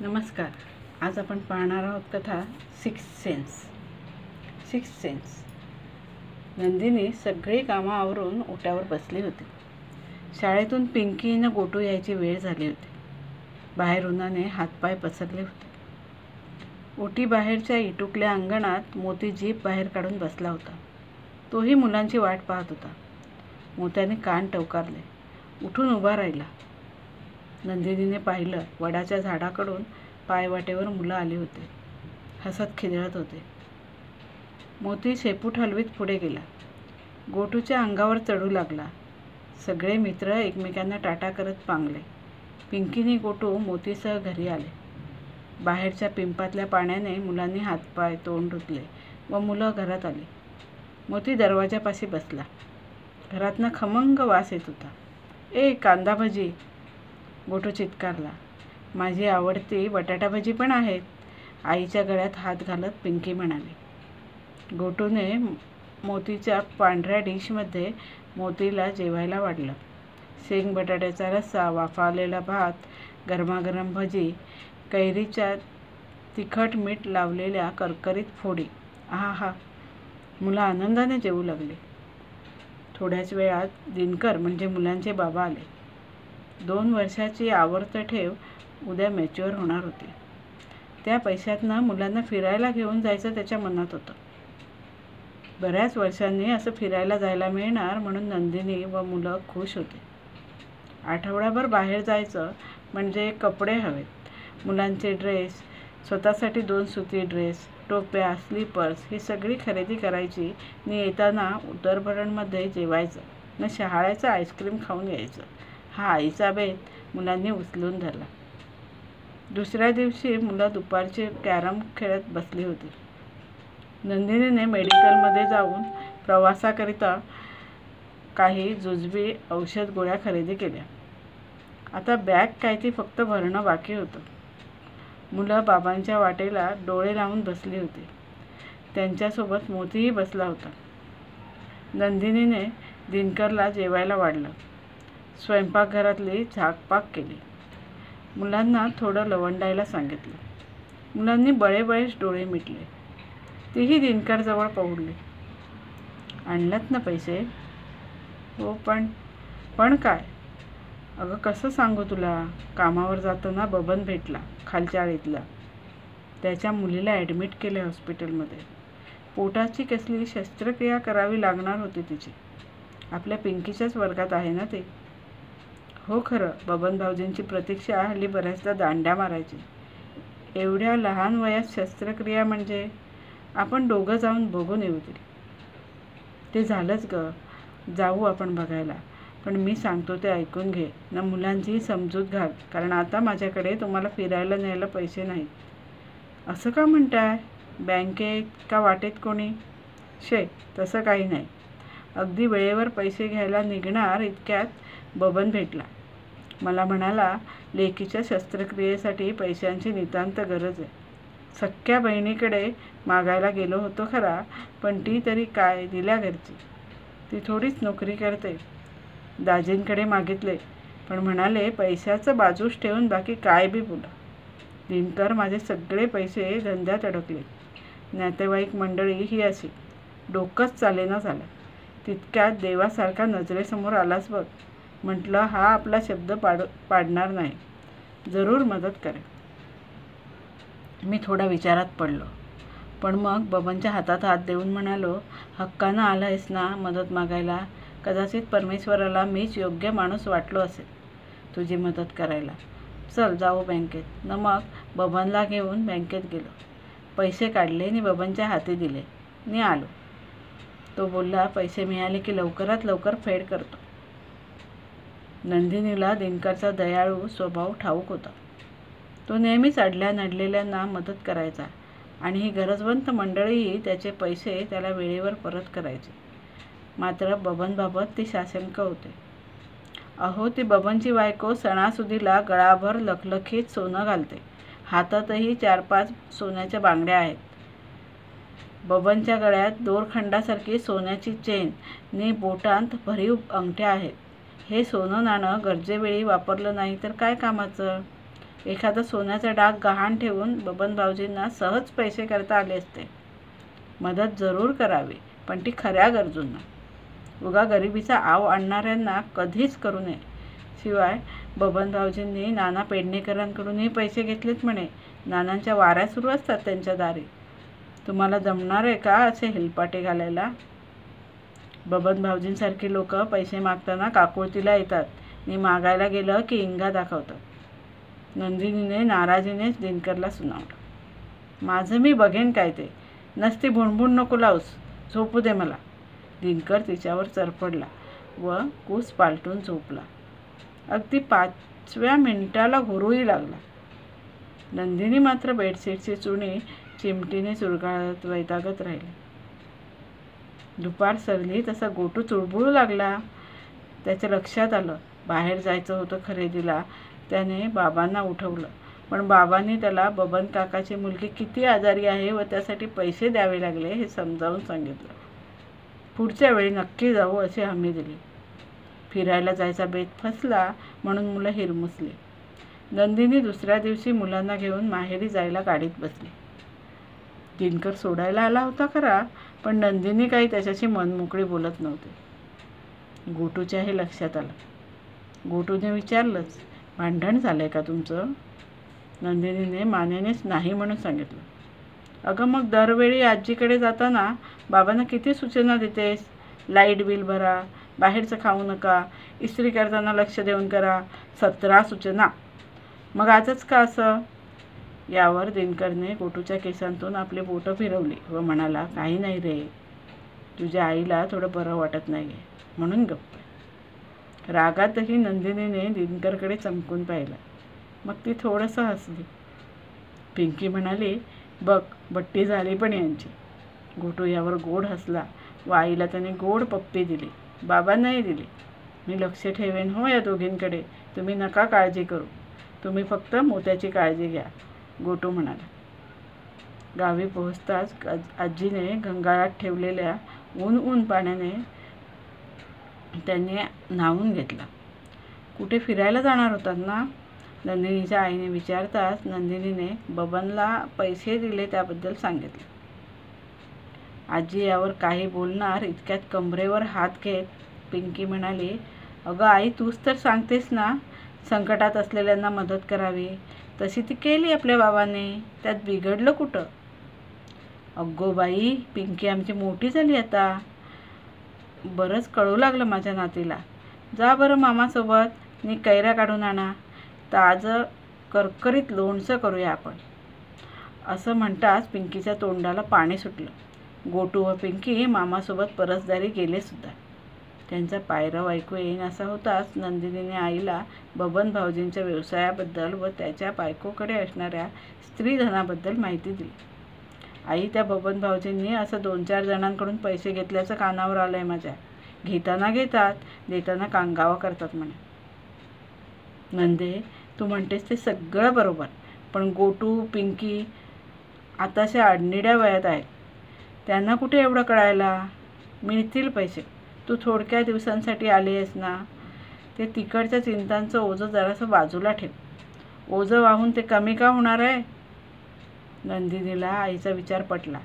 नमस्कार. आज आपण पाहणार आहोत कथा सिक्स्थ सेन्स. नंदिनी सगळी कामं आवरून ओट्यावर बसली होती. शाळेतून पिंकी न गोटू यायची वेळ झाली होती. बाहेर उन्हाने हातपाय पसरले होते. ओटी बाहेरच्या इटुकल्या अंगणात मोती जीभ बाहेर काढून बसला होता. तोही मुलांची वाट पाहत होता. मोत्याने कान टवकारले. उठून उभा राहिला. नंदिनीने पाहिलं. वडाच्या झाडाकडून पायवाटेवर मुलं आली होती. हसत खिदळत होते. मोती शेपूट हलवीत पुढे गेला. गोटूच्या अंगावर चढू लागला. सगळे मित्र एकमेकांना टाटा करत पांगले. पिंकीने गोटू मोतीसह घरी आले. बाहेरच्या पिंपातल्या पाण्याने मुलांनी हातपाय तोंड धुतले व मुलं घरात आली. मोती दरवाजापाशी बसला. घरातनं खमंग वास येत होता. कांदा भजी, गोटू चित्कारला. माझी आवडती बटाटा भजी पण आहेत, आईच्या गळ्यात हात घालत पिंकी म्हणाली. गोटूने मोतीच्या पांढऱ्या डिशमध्ये मोतीला जेवायला वाढलं. शेंग बटाट्याचा रस्सा, वाफावलेला भात, गरमागरम भजी, कैरीच्या तिखट मीठ लावलेल्या करकरीत फोडी. आहा! मुलं आनंदाने जेवू लागली. थोड्याच वेळात दिनकर म्हणजे मुलांचे बाबा आले. 2 वर्षाची आवर्त ठेव उद्या मॅच्युअर होणार होती. त्या पैशातनं मुलांना फिरायला घेऊन जायचं त्याच्या मनात होतं. बऱ्याच वर्षांनी असं फिरायला जायला मिळणार म्हणून नंदिनी व मुलं खुश होते. आठवडाभर बाहेर जायचं म्हणजे कपडे हवेत. मुलांचे ड्रेस, स्वतःसाठी 2 सुती ड्रेस, टोप्या, स्लीपर्स ही सगळी खरेदी करायची आणि येताना उदरभरणमध्ये जेवायचं न शहाळ्याचं आईस्क्रीम खाऊन यायचं. हा आईचा बेत मुलांनी उचलून धरला. दुसऱ्या दिवशी मुलं दुपारची कॅरम खेळत बसली होती. नंदिनीने मेडिकलमध्ये जाऊन प्रवासाकरिता काही जुजबी औषध गोळ्या खरेदी केल्या. आता बॅग काय ती फक्त भरणं बाकी होतं. मुलं बाबांच्या वाटेला डोळे लावून बसली होती. त्यांच्यासोबत मोतीही बसला होता. नंदिनीने दिनकरला जेवायला वाढलं. स्वयंपाकघरातली झाकपाक केली. मुलांना थोडं लवंडायला सांगितलं. मुलांनी बळेबळेच डोळे मिटले. तीही दिनकरजवळ पहुडली. आणलात ना पैसे? हो, पण काय? अगं कसं सांगू तुला, कामावर जाताना बबन भेटला, खालच्या आळीतला. त्याच्या मुलीला ॲडमिट केले हॉस्पिटलमध्ये. पोटाची कसली शस्त्रक्रिया करावी लागणार होती तिची. आपल्या पिंकीच्याच वर्गात आहे ना ते. हो, खरं बबन भाऊजींची प्रतीक्षा हल्ली बऱ्याचदा दांड्या मारायची. एवढ्या लहान वयात शस्त्रक्रिया म्हणजे आपण दोघं जाऊन बघून येऊ तरी. ते झालंच ग, जाऊ आपण बघायला. पण मी सांगतो ते ऐकून घे ना, मुलांचीही समजूत घाल, कारण आता माझ्याकडे तुम्हाला फिरायला न्यायला पैसे नाहीत. असं का म्हणताय? बँकेत का वाटेत कोणी? तसं काही नाही. अगदी वेळेवर पैसे घ्यायला निघणार इतक्यात बबन भेटला. मला म्हणाला, लेकीच्या शस्त्रक्रियेसाठी पैशांची नितांत गरज आहे. सख्ख्या बहिणीकडे मागायला गेलो होतो खरा, पण ती तरी काय दिल्या घरची. ती थोडीच नोकरी करते. दाजींकडे मागितले, पण म्हणाले पैशाचं बाजूस ठेवून बाकी काय बी बोला. दिनकर माझे सगळे पैसे धंद्यात अडकले. नातेवाईक मंडळी ही अशी. डोकंच चालेना झालं. तितक्यात देवासारखा नजरेसमोर आलाच बघ. म्हटलं हा आपला शब्द पाडणार नाही, जरूर मदत करेल. मी थोडा विचारात पडलो, पण मग बबनच्या हातात हात देऊन म्हणालो, हक्कानं आलायस ना मदत मागायला. कदाचित परमेश्वराला मीच योग्य माणूस वाटलो असेल तुझी मदत करायला. चल जाऊ बँकेत. मग बबनला घेऊन बँकेत गेलो. पैसे काढले आणि बबनच्या हाती दिले आणि आलो. तो बोलला, पैसे मिळाले की लवकरात लवकर फेड करतो. नंदिनीला दिनकरचा दयाळू स्वभाव ठाऊक होता. तो नेहमीच अडल्या नडलेल्यांना मदत करायचा आणि ही गरजवंत मंडळीही त्याचे पैसे त्याला वेळेवर परत करायचे. मात्र बबनबाबत ती साशंक होते. अहो, ती बबनची बायको सणासुदीला गळाभर लखलखीत सोनं घालते. हातातही 4-5 सोन्याच्या बांगड्या आहेत. बबनच्या गळ्यात दोरखंडासारखी सोन्याची चेन आणि बोटांत भरीव अंगठ्या आहेत. हे सोनं नाणं गरजेवेळी वापरलं नाही तर काय कामाचं. एखादा सोन्याचा डाग गहाण ठेवून बबन भाऊजींना सहज पैसे करता आले असते. मदत जरूर करावी, पण ती खऱ्या गरजूंना. उगा गरिबीचा आव आणणाऱ्यांना कधीच करू नये. शिवाय बबन भाऊजींनी नाना पेडणेकरांकडूनही पैसे घेतलेत म्हणे. नानांच्या वाऱ्या सुरू असतात त्यांच्या दारी. तुम्हाला जमणार आहे का असे हेलपाटे घालायला? बबन भाऊजींसारखी लोक पैसे मागताना काकुळतीला येतात आणि मागायला गेलं की इंगा दाखवतात. नंदिनीने नाराजीनेच दिनकरला सुनावलं. माझं मी बघेन काय ते. नसती भुणभुण नको लावूस, झोपू दे मला. दिनकर तिच्यावर चरपडला व कूस पालटून झोपला. अगदी 5व्या मिनिटाला घोरूही लागला. नंदिनी मात्र बेडशीटची चुणी चिमटीने चुरगाळत वैतागत राहिली. दुपार सरली तसा गोटू चुळबुळू लागला. त्याच्या लक्षात आलं बाहेर जायचं होतं खरेदीला. त्याने बाबांना उठवलं, पण बाबांनी त्याला बबन काकाची मुलगी किती आजारी आहे व त्यासाठी पैसे द्यावे लागले हे समजावून सांगितलं. पुढच्या वेळी नक्की जाऊ अशी हमी दिली. फिरायला जायचा बेत फसला म्हणून मुलं हिरमुसली. नंदिनी दुसऱ्या दिवशी मुलांना घेऊन माहेरी जायला गाडीत बसली. दिनकर सोडायला आला होता खरा, पण नंदिनी काही त्याच्याशी मनमोकळी बोलत नव्हती. गोटूच्या हे लक्षात आलं. गोटूने विचारलंच, भांडण झालंय का तुमचं? नंदिनीने मानेनेच नाही म्हणून सांगितलं. अगं मग दरवेळी आजीकडे जाताना बाबांना किती सूचना देतेस? लाईट बिल भरा, बाहेरचं खाऊ नका, इस्त्री करताना लक्ष देऊन करा, 17 सूचना. मग आजच का असं? यावर दिनकरने गोटूच्या केसांतून आपली बोटं फिरवली व म्हणाला, काही नाही रे, तुझ्या आईला थोडं बरं वाटत नाही आहे म्हणून गप्प. रागातही नंदिनीने दिनकरकडे चमकून पाहिलं. मग ती थोडंसं हसली. पिंकी म्हणाली, बघ बट्टी झाली पण यांची. गोटू यावर गोड हसला व आईला त्याने गोड पप्पी दिली. बाबांनाही दिली. मी लक्ष ठेवेन हो या दोघींकडे, तुम्ही नका काळजी करू. तुम्ही फक्त मोत्याची काळजी घ्या, गोटू म्हणाला. गावी पोहोचताच आजीने घंगाळात ठेवलेल्या ऊन पाण्याने त्यांनी न्हावून घेतला. कुठे फिरायला जाणार होतात ना? नंदिनीच्या आईने विचारताच नंदिनीने बबनला पैसे दिले त्याबद्दल सांगितले. आजी यावर काही बोलणार इतक्यात कमरेवर हात घेत पिंकी म्हणाली, अगं आई, तूच तर सांगतेस ना संकटात असलेल्यांना मदत करावी. तशी ती केली आपल्या बाबाने, त्यात बिघडलं कुठं? अगो बाई, पिंकी आमची मोठी झाली आता. बरंच कळू लागलं माझ्या नातीला. जा बरं मामासोबत नि कैऱ्या काढून आणा. ताजं करकरीत लोणचं करूया आपण. असं म्हणताच पिंकीच्या तोंडाला पाणी सुटलं. गोटू व पिंकी मामासोबत परसदारी गेले सुद्धा. त्यांचा पायरव ऐकू येईन असा होताच नंदिनीने आईला बबन भाऊजींच्या व्यवसायाबद्दल व त्याच्या बायकोकडे असणाऱ्या स्त्रीधनाबद्दल माहिती दिली. आई, त्या बबन भाऊजींनी असं 2-4 जणांकडून पैसे घेतल्याचं कानावर आलंय माझ्या. घेताना घेतात, देताना कांगावा करतात म्हणे. नंदे, तू म्हणतेस ते सगळं बरोबर, पण गोटू पिंकी आताशा आडनिड्या वयात आहेत. त्यांना कुठे एवढं कळायला? मिळतील पैसे. तू थोडक्या दिवसांसाठी आली आहेस ना, ते तिकडच्या चिंतांचं ओझं जरासं बाजूला ठेव. ओझं वाहून ते कमी का होणार आहे? नंदिनीला आईचा विचार पटला.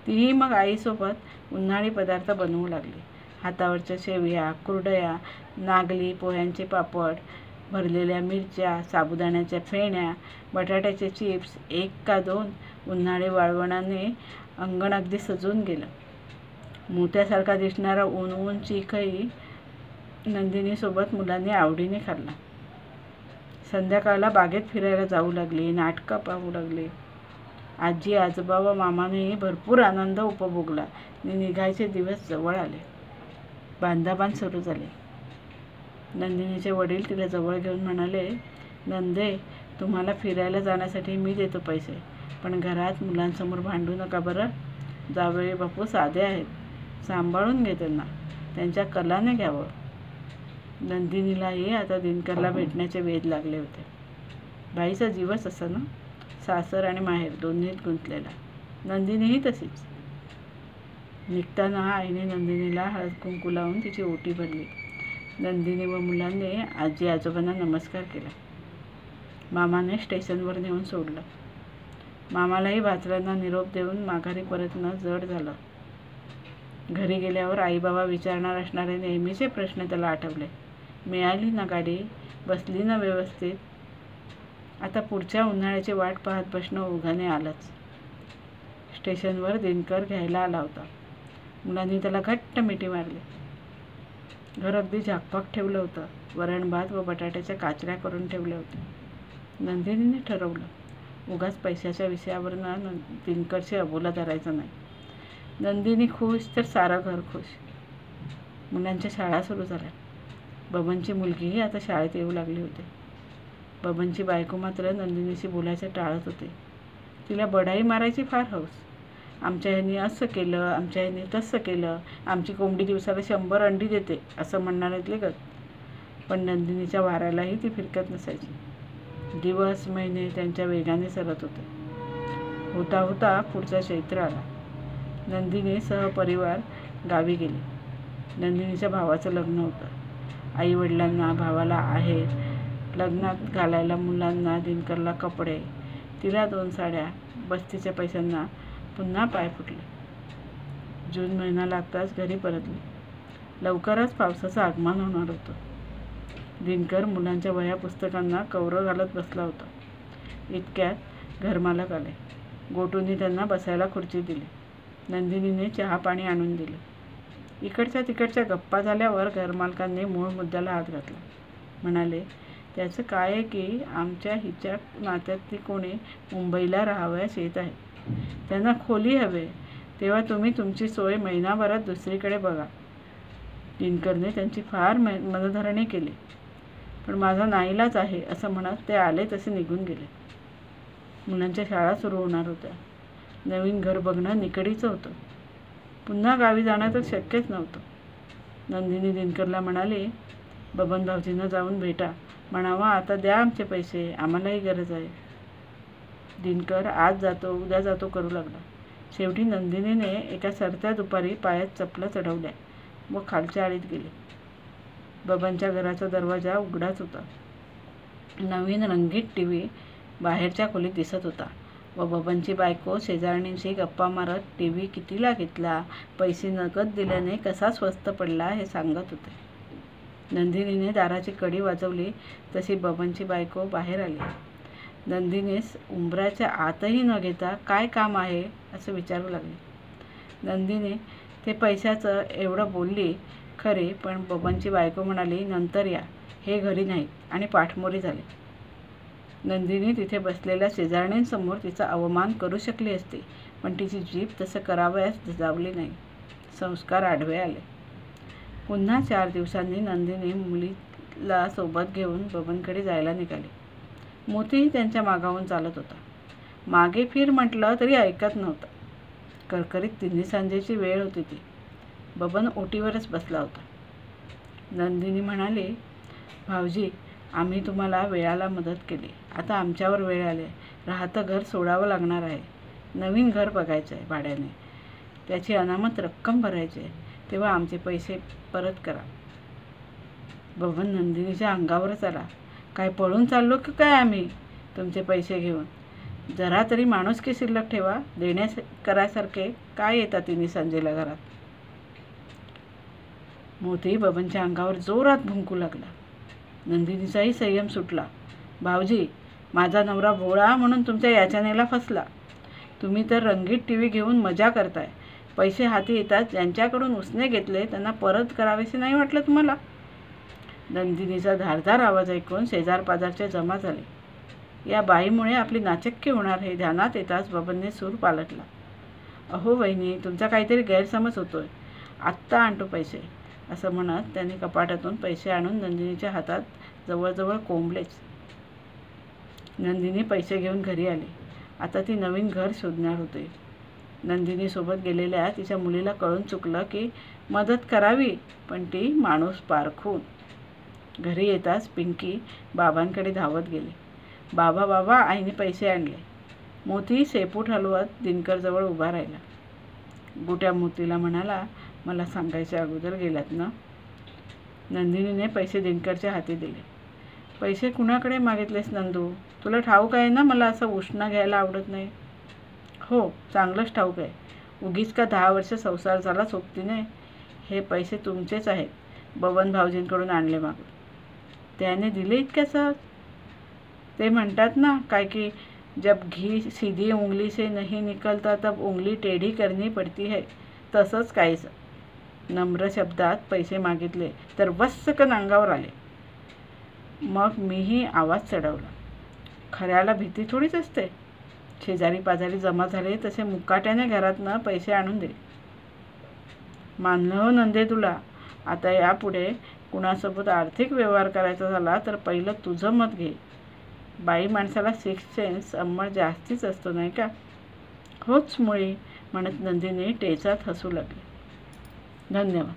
तीही मग आईसोबत उन्हाळी पदार्थ बनवू लागली. हातावरच्या शेवया, कुरडया, नागली, पोह्यांचे पापड, भरलेल्या मिरच्या, साबुदाण्याच्या फेण्या, बटाट्याचे चिप्स, 1 का 2 उन्हाळी वाळवणाने अंगण अगदी सजून गेलं. मोत्यासारखा दिसणारा ऊन चीकही नंदिनीसोबत मुलांनी आवडीने खाल्ला. संध्याकाळला बागेत फिरायला जाऊ लागली, नाटकं पाहू लागली. आजी, आजोबा व मामानेही भरपूर आनंद उपभोगला आणि निघायचे दिवस जवळ आले. बांधाबांध सुरू झाले. नंदिनीचे वडील तिला जवळ घेऊन म्हणाले, नंदे, तुम्हाला फिरायला जाण्यासाठी मी देतो पैसे, पण घरात मुलांसमोर भांडू नका बरं. जावई बापू साधे आहेत, सांभाळून घे त्यांना, त्यांच्या कलाने घ्यावं. नंदिनीलाही आता दिनकरला भेटण्याचे वेध लागले होते. बाईचा जीवच असा ना, सासर आणि माहेर दोन्हीत गुंतलेला. नंदिनीही तशीच. निघताना आईने नंदिनीला हळद कुंकू लावून तिची ओटी भरली. नंदिनी व मुलांनी आजी आजोबांना नमस्कार केला. मामाने स्टेशनवर नेऊन सोडलं. मामालाही भाचऱ्यांना निरोप देऊन माघारी परतणं जड झालं. घरी गेल्यावर आई बाबा विचारणार असणारे नेहमीचे प्रश्न त्याला आठवले. मिळाली ना गाडी? बसली ना व्यवस्थित? आता पुढच्या उन्हाळ्याची वाट पाहत बसणं ओघाने आलंच. स्टेशनवर दिनकर घ्यायला आला होता. मुलांनी त्याला घट्ट मिठी मारली. घर अगदी झाकपाक ठेवलं होतं. वरण भात व बटाट्याच्या काचऱ्या करून ठेवल्या होत्या. नंदिनीने ठरवलं उगाच पैशाच्या विषयावरनं दिनकरशी अबोला धरायचा नाही. नंदिनी खुश तर सारं घर खुश. मुलांच्या शाळा सुरू झाल्या. बबनची मुलगीही आता शाळेत येऊ लागली होती. बबनची बायको मात्र नंदिनीशी बोलायचं टाळत होते. तिला बडाई मारायची फार हौस. आमच्या ह्यांनी असं केलं, आमच्या ह्यांनी तसं केलं, आमची कोंबडी दिवसाला 100 अंडी देते असं म्हणणाऱ्यातले गत. पण नंदिनीच्या वाऱ्यालाही ती फिरकत नसायची. दिवस महिने त्यांच्या वेगाने सरत होते. होता होता पुढचा चैत्र आला. नंदिनी सहपरिवार गावी गेली. नंदिनीच्या भावाचं लग्न होतं. आईवडिलांना, भावाला आहेर, लग्नात घालायला मुलांना, दिनकरला कपडे, तिला 2 साड्या, बस्तीच्या पैशांना पुन्हा पाय फुटले. जून महिना लागताच घरी परतली. लवकरच पावसाचं आगमन होणार होतं. दिनकर मुलांच्या वह्या पुस्तकांना कवरं घालत बसला होता. इतक्यात घरमालक आले. गोटूंनी त्यांना बसायला खुर्ची दिली. नंदिनीने चहा पाणी आणून दिले. इकडच्या तिकडच्या गप्पा झाल्यावर घरमालकांनी मूळ मुद्द्याला हात घातला. म्हणाले, त्याचं काय आहे की आमच्या हिच्या नात्यातली कोणी मुंबईला राहावयास येत आहे. त्यांना खोली हवे, तेव्हा तुम्ही तुमची सोय महिनाभरात दुसरीकडे बघा. दिनकरने त्यांची फार मनधरणी केली. पण माझा नाईलाज आहे असं म्हणत ते आले तसे निघून गेले. मुलांच्या शाळा सुरू होणार होत्या. नवीन घर बघणं निकडीचं होतं. पुन्हा गावी जाणं तर शक्यच नव्हतं. नंदिनी दिनकरला म्हणाली, बबन भाऊजींना जाऊन भेटा, म्हणावा आता द्या आमचे पैसे, आम्हालाही गरज आहे. दिनकर आज जातो उद्या जातो करू लागला. शेवटी नंदिनीने एका सरत्या दुपारी पायात चपला चढवल्या व खालच्या आळीत गेली. बबनच्या घराचा दरवाजा उघडाच होता. नवीन रंगीत टीव्ही बाहेरच्या खोलीत दिसत होता व बबनची बायको शेजारणींशी गप्पा मारत टीव्ही कितीला घेतला, पैसे नगद दिल्याने कसा स्वस्त पडला हे सांगत होते. नंदिनीने दाराची कडी वाजवली तशी बबनची बायको बाहेर आली. नंदिनीस उंबराच्या आतही न घेता काय काम आहे असं विचारू लागली. नंदिनी ते पैशाचं एवढं बोलली खरी, पण बबनची बायको म्हणाली, नंतर या, हे घरी नाहीत, आणि पाठमोरी झाली. नंदिनी तिथे बसलेल्या शेजारणींसमोर तिचा अवमान करू शकली असती, पण तिची जीभ तसं करावयास जावली नाही. संस्कार आडवे आले. पुन्हा 4 दिवसांनी नंदिनी मुलीला सोबत घेऊन बबनकडे जायला निघाली. मोतीही त्यांच्या मागाहून चालत होता. मागे फिर म्हटलं तरी ऐकत नव्हता. करकरीत तिन्ही सांजेची वेळ होती ती. बबन ओटीवरच बसला होता. नंदिनी म्हणाली, भाऊजी, आम्ही तुम्हाला वेळाला मदत केली. आता आमच्यावर वेळ आली. राहतं घर सोडावं लागणार आहे. नवीन घर बघायचं आहे भाड्याने. त्याची अनामत रक्कम भरायची आहे. तेव्हा आमचे पैसे परत करा. बबन नंदिनीच्या अंगावरच आला. काय पळून चाललो की काय आम्ही तुमचे पैसे घेऊन? जरा तरी माणुसकी शिल्लक ठेवा. देण्यास करायसारखे काय येतात तिन्ही संजेला घरात? मोती बबनच्या अंगावर जोरात भुंकू लागला. नंदिनीचाही संयम सुटला. भाऊजी, माझा नवरा भोळा म्हणून तुमच्या याचनेला फसला. तुम्ही तर रंगीत टीव्ही घेऊन मजा करताय. पैसे हाती येतात ज्यांच्याकडून उसने घेतले त्यांना परत करावेसे नाही वाटलं तुम्हाला? नंदिनीचा धारदार आवाज ऐकून शेजारपाजारच्या जमा झाले. या बाईमुळे आपली नाचक्की होणार हे ध्यानात येताच बबनने सूर पालटला. अहो वहिनी, तुमचा काहीतरी गैरसमज होतोय. आत्ता आणतो पैसे, असं म्हणत त्याने कपाटातून पैसे आणून नंदिनीच्या हातात जवळजवळ कोंबलेच. नंदिनी पैसे घेऊन घरी आली. आता ती नवीन घर शोधणार होते. नंदिनीसोबत गेलेल्या तिच्या मुलीला कळून चुकलं की मदत करावी, पण ती माणूस पारखून. घरी येताच पिंकी बाबांकडे धावत गेली. बाबा बाबा, आईने पैसे आणले. मोती शेपूट हलवत दिनकरजवळ उभा राहिला. गोट्या मोतीला म्हणाला, मला सांगायच्या अगोदर गेलात ना? नंदिनीने पैसे दिनकरच्या हाती दिले. पैसे कुणाकडे मागितलेस नंदू? तुला ठाऊक आहे ना मला असं उष्ण घ्यायला आवडत नाही. हो, चांगलंच ठाऊक आहे. उगीच का 10 वर्ष संसार झाला सोबतीने. हे पैसे तुमचेच आहेत, बबन भाऊजींकडून आणले मागून. त्याने दिले इतक्या सहज? ते म्हणतात ना काय की जब घी सीधी उंगली से नहीं निकलता तब उंगली टेढ़ी करनी पड़ती है. तसंच काहीच. नम्र शब्दात पैसे मागितले तर वस्सकन अंगावर आले. मग मीही आवाज चढवला. खऱ्याला भीती थोडीच असते. शेजारी पाजारी जमा झाले तसे मुकाट्याने घरातनं पैसे आणून दिले. मानलं हो नंदे तुला. आता यापुढे कुणासोबत आर्थिक व्यवहार करायचा झाला तर पहिलं तुझं मत घे. बाई माणसाला 6th सेन्स अंमळ जास्तीच असतो नाही का? होच मुळी, म्हणत नंदिनी टेचात हसू लागली. धन्यवाद.